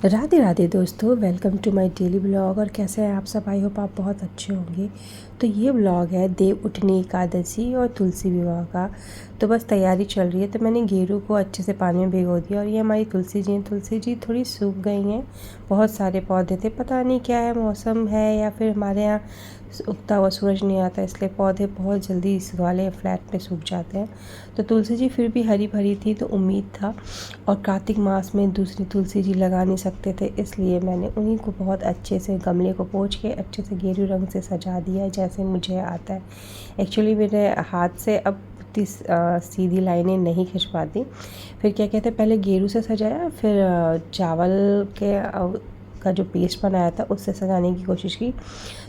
राधे राधे दोस्तों, welcome to my daily blog. और कैसे हैं आप सब? आई होप आप बहुत अच्छे होंगे। तो ये ब्लॉग है देव उठनी एकादशी और तुलसी विवाह का। तो बस तैयारी चल रही है। तो मैंने गेरू को अच्छे से पानी में भिगो दिया। और ये हमारी तुलसी जी हैं। तुलसी जी थोड़ी सूख गई हैं। बहुत सारे पौधे थे, पता नहीं क्या है, मौसम है या फिर हमारे यहाँ उगता हुआ सूरज नहीं आता, इसलिए पौधे बहुत जल्दी इस वाले फ्लैट पे सूख जाते हैं। तो तुलसी जी फिर भी हरी भरी थी, तो उम्मीद था। और कार्तिक मास में दूसरी तुलसी जी लगा नहीं सकते थे, इसलिए मैंने उन्हीं को बहुत अच्छे से गमले को पोंछ के अच्छे से गेरू रंग से सजा दिया है, जैसे मुझे आता है। एक्चुअली मेरे हाथ से अब इतनी सीधी लाइनें नहीं खिंच पाती। फिर क्या कहते हैं, पहले गेरू से सजाया, फिर चावल के का जो पेस्ट बनाया था उससे सजाने की कोशिश की।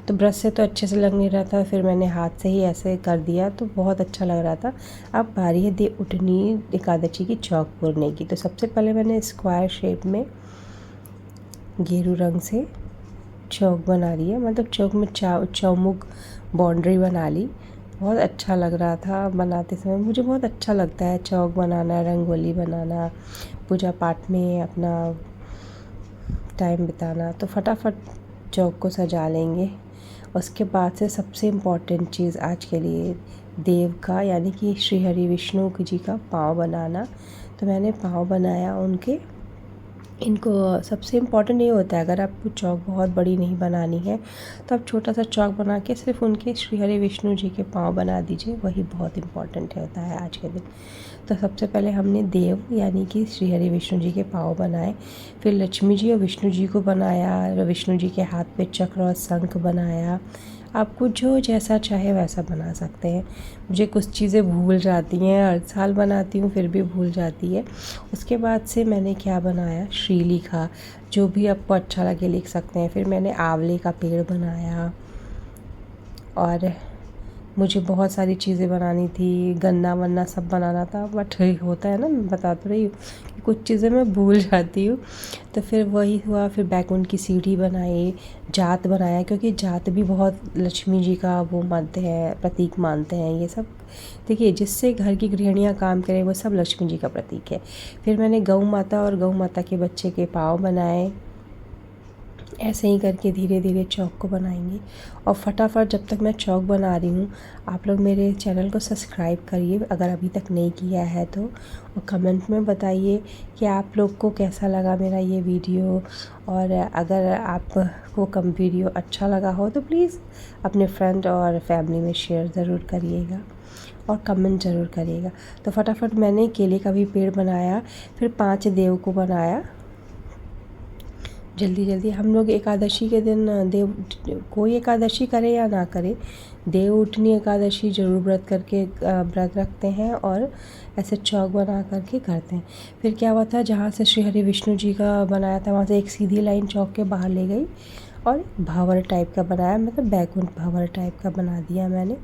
तो ब्रश से तो अच्छे से लग नहीं रहा था, फिर मैंने हाथ से ही ऐसे कर दिया, तो बहुत अच्छा लग रहा था। अब बारी है देव उठनी एकादशी की चौक पूरने की। तो सबसे पहले मैंने स्क्वायर शेप में गेरू रंग से चौक बना लिया, मतलब चौक में चौमुख बाउंड्री बना ली। बहुत अच्छा लग रहा था बनाते समय। मुझे बहुत अच्छा लगता है चौक बनाना, रंगोली बनाना, पूजा पाठ में अपना टाइम बिताना। तो फटाफट चौक को सजा लेंगे। उसके बाद से सबसे इम्पॉर्टेंट चीज़ आज के लिए देव का, यानी कि श्री हरि विष्णु जी का पाँव बनाना। तो मैंने पाँव बनाया उनके। इनको सबसे इम्पॉर्टेंट ये होता है, अगर आपको चौक बहुत बड़ी नहीं बनानी है तो आप छोटा सा चौक बना के सिर्फ उनके श्री हरि विष्णु जी के पाँव बना दीजिए, वही बहुत इम्पॉर्टेंट होता है आज के दिन। तो सबसे पहले हमने देव यानी कि श्री हरि विष्णु जी के पाँव बनाए, फिर लक्ष्मी जी और विष्णु जी को बनाया, विष्णु जी के हाथ पे चक्र और शंख बनाया। आपको जो जैसा चाहे वैसा बना सकते हैं। मुझे कुछ चीज़ें भूल जाती हैं, हर साल बनाती हूँ फिर भी भूल जाती है। उसके बाद से मैंने क्या बनाया, श्रीलिखा, जो भी आपको अच्छा लगे लिख सकते हैं। फिर मैंने आंवले का पेड़ बनाया। और मुझे बहुत सारी चीज़ें बनानी थी, गन्ना वन्ना सब बनाना था, बट होता है ना, मैं बता तो रही हूँ कि कुछ चीज़ें मैं भूल जाती हूँ। तो फिर वही हुआ। फिर बैकुंठ की सीढ़ी बनाई, जात बनाया, क्योंकि जात भी बहुत लक्ष्मी जी का वो मानते हैं, प्रतीक मानते हैं ये सब। देखिए, जिससे घर की गृहिणियाँ काम करें वो सब लक्ष्मी जी का प्रतीक है। फिर मैंने गौ माता और गौ माता के बच्चे के पाँव बनाए। ऐसे ही करके धीरे धीरे चौक को बनाएंगे। और फटाफट, जब तक मैं चौक बना रही हूँ, आप लोग मेरे चैनल को सब्सक्राइब करिए अगर अभी तक नहीं किया है तो। और कमेंट में बताइए कि आप लोग को कैसा लगा मेरा ये वीडियो। और अगर आपको वीडियो अच्छा लगा हो तो प्लीज़ अपने फ्रेंड और फैमिली में शेयर ज़रूर करिएगा और कमेंट ज़रूर करिएगा। तो फटाफट मैंने केले का भी पेड़ बनाया, फिर 5 देव को बनाया। जल्दी जल्दी हम लोग एकादशी के दिन देव, कोई एकादशी करे या ना करे, देव उठनी एकादशी ज़रूर व्रत रखते हैं और ऐसे चौक बना करके करते हैं। फिर क्या हुआ था, जहाँ से श्री हरि विष्णु जी का बनाया था वहाँ से एक सीधी लाइन चौक के बाहर ले गई और भंवर टाइप का बनाया, मतलब बैकुंठ भंवर टाइप का बना दिया मैंने।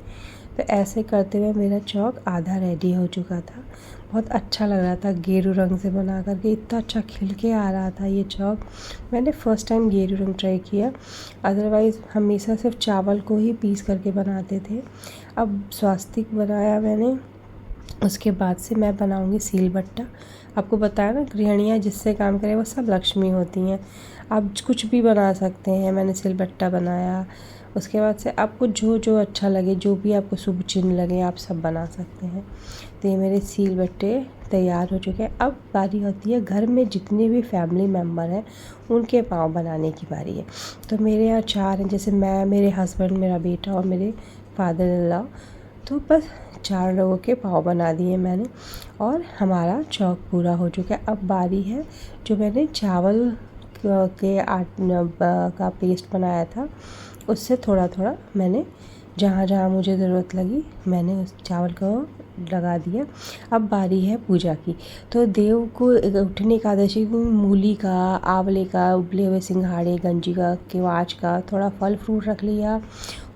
तो ऐसे करते हुए मेरा चौक आधा रेडी हो चुका था। बहुत अच्छा लग रहा था, गेरू रंग से बना करके इतना अच्छा खिल के आ रहा था ये चौक। मैंने फ़र्स्ट टाइम गेरू रंग ट्राई किया, अदरवाइज़ हमेशा सिर्फ चावल को ही पीस करके बनाते थे। अब स्वास्तिक बनाया मैंने। उसके बाद से मैं बनाऊंगी सीलबट्टा। आपको बताया ना, गृहिणियाँ जिससे काम करें वो सब लक्ष्मी होती हैं। आप कुछ भी बना सकते हैं। मैंने सिलबट्टा बनाया। उसके बाद से आपको जो जो अच्छा लगे, जो भी आपको शुभ चिन्ह लगे, आप सब बना सकते हैं। तो ये मेरे सीलबट्टे तैयार हो चुके हैं। अब बारी होती है घर में जितने भी फैमिली मेम्बर हैं उनके पाँव बनाने की बारी है। तो मेरे यहाँ 4 हैं, जैसे मैं, मेरे हस्बैंड, मेरा बेटा और मेरे फादर इन लॉ। तो बस 4 लोगों के पाँव बना दिए मैंने और हमारा चौक पूरा हो चुका है। अब बारी है जो मैंने चावल के का पेस्ट बनाया था, उससे थोड़ा थोड़ा मैंने जहाँ जहाँ मुझे ज़रूरत लगी मैंने उस चावल को लगा दिया। अब बारी है पूजा की। तो देव को उठनी एकादशी को मूली का, आंवले का, उबले हुए सिंघाड़े, गंजी का, केवाच का थोड़ा फल फ्रूट रख लिया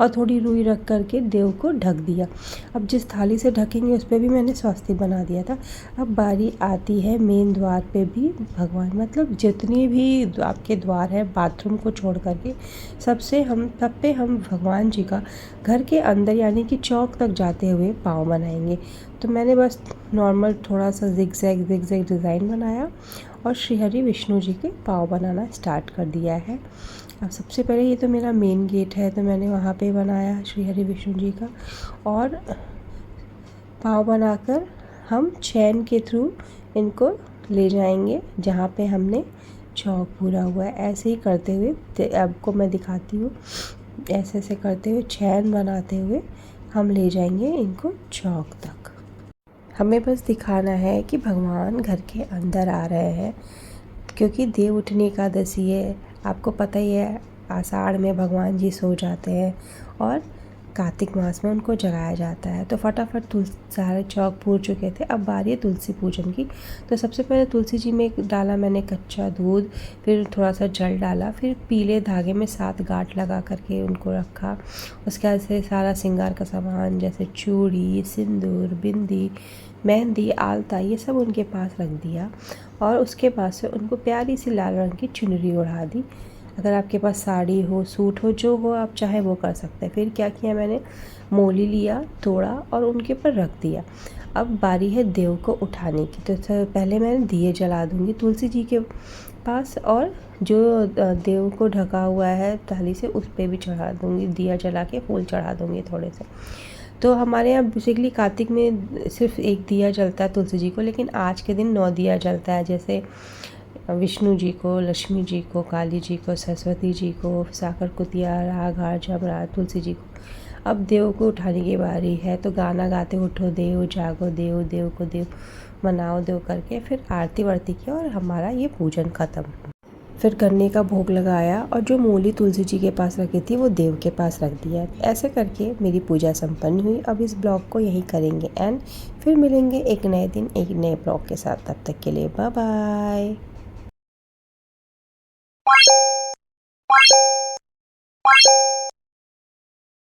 और थोड़ी रुई रख करके देव को ढक दिया। अब जिस थाली से ढकेंगे उस पर भी मैंने स्वास्तिक बना दिया था। अब बारी आती है मेन द्वार पे भी भगवान, मतलब जितनी भी आपके द्वार है बाथरूम को छोड़ करके सब पे हम भगवान जी का घर के अंदर यानी कि चौक तक जाते हुए पाँव बनाएंगे। तो मैंने बस नॉर्मल थोड़ा सा जिगजैग डिज़ाइन बनाया और श्री हरि विष्णु जी के पाँव बनाना स्टार्ट कर दिया है। अब सबसे पहले ये तो मेरा मेन गेट है, तो मैंने वहाँ पे बनाया श्री हरि विष्णु जी का, और पाँव बनाकर हम चैन के थ्रू इनको ले जाएंगे जहाँ पे हमने चौक पूरा हुआ है। ऐसे ही करते हुए आपको मैं दिखाती हूँ, ऐसे ऐसे करते हुए चैन बनाते हुए हम ले जाएंगे इनको चौक तक। हमें बस दिखाना है कि भगवान घर के अंदर आ रहे हैं, क्योंकि देव उठनी एकादशी है। आपको पता ही है, आषाढ़ में भगवान जी सो जाते हैं और कार्तिक मास में उनको जगाया जाता है। तो फटाफट सारे चौक पूर चुके थे, अब बारी है तुलसी पूजन की। तो सबसे पहले तुलसी जी में डाला मैंने कच्चा दूध, फिर थोड़ा सा जल डाला, फिर पीले धागे में 7 गांठ लगा करके उनको रखा। उसके बाद से सारा श्रृंगार का सामान जैसे चूड़ी, सिंदूर, बिंदी, मेहंदी, आलता, ये सब उनके पास रख दिया, और उसके बाद से उनको प्यारी सी लाल रंग की चुनरी ओढ़ा दी। अगर आपके पास साड़ी हो, सूट हो, जो हो आप चाहे वो कर सकते हैं। फिर क्या किया, मैंने मोली लिया, तोड़ा और उनके ऊपर रख दिया। अब बारी है देव को उठाने की। तो पहले मैंने दिए जला दूँगी तुलसी जी के पास, और जो देव को ढका हुआ है थाली से उस पर भी चढ़ा दूँगी, दिया जला के फूल चढ़ा दूँगी थोड़े से। तो हमारे यहाँ बेसिकली कार्तिक में सिर्फ एक दिया जलता है तुलसी जी को, लेकिन आज के दिन 9 दिया जलता है, जैसे विष्णु जी को, लक्ष्मी जी को, काली जी को, सरस्वती जी को, साकर कुतिया, राग हार जमराज, तुलसी जी को। अब देव को उठाने की बारी है, तो गाना गाते उठो देव, जागो देव, देव को देव मनाओ देव करके फिर आरती वारती किया और हमारा ये पूजन ख़त्म। फिर गन्ने का भोग लगाया और जो मूली तुलसी जी के पास रखी थी वो देव के पास रख दिया। ऐसे करके मेरी पूजा संपन्न हुई। अब इस ब्लॉग को यहीं करेंगे एंड फिर मिलेंगे एक नए दिन एक नए ब्लॉग के साथ। तब तक के लिए बाय बाय।